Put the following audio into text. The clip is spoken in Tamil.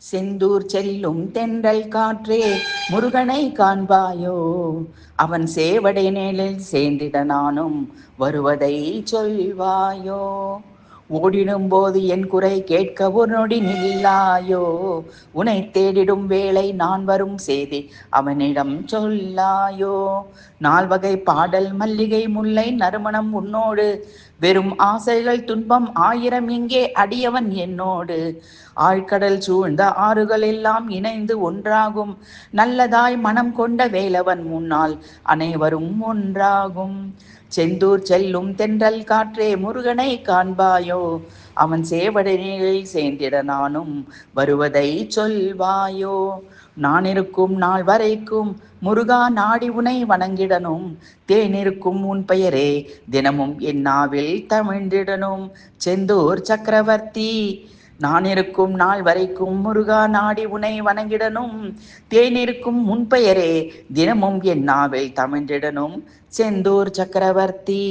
செந்தூர் செல்லும் தென்றல் காற்றே முருகனை காண்பாயோ, அவன் சேவடை நேரில் சேர்ந்திட நானும் வருவதை சொல்வாயோ. ஓடிடும் போது என் குறை கேட்க ஒரு நொடி நில்லாயோ, உனை தேடிடும் வேளை நான் வரும் செய்தி அவனிடம் சொல்லாயோ. நால்வகை பாடல் மல்லிகை முல்லை நறுமணம் உன்னோடு, வெறும் ஆசைகள் துன்பம் ஆயிரம் இங்கே அடியவன் என்னோடு. ஆழ்கடல் சூழ்ந்த ஆறுகள் எல்லாம் இணைந்து ஒன்றாகும், நல்லதாய் மனம் கொண்ட வேலவன் முன்னால் அனைவரும் ஒன்றாகும். செந்தூர் செல்லும் தென்றல் காற்றே முருகனை காண்பாயோ, அவன் சேவடனில் சேர்ந்திட நானும் வருவதை சொல்வாயோ. நான் இருக்கும் நாள் வரைக்கும் முருகா நாடி உனை வணங்கிடனும், தேனிருக்கும் உன் பெயரே தினமும் என் நாவில் தமிழ்ந்திடனும். செந்தூர் சக்கரவர்த்தி நான் இருக்கும் நாள் வரைக்கும் முருகா நாடி உனை வணங்கிடனும், தேனிருக்கும் உன் பெயரே தினமும் என் நாவில் தமிழ்ந்திடனும். செந்தூர் சக்கரவர்த்தி.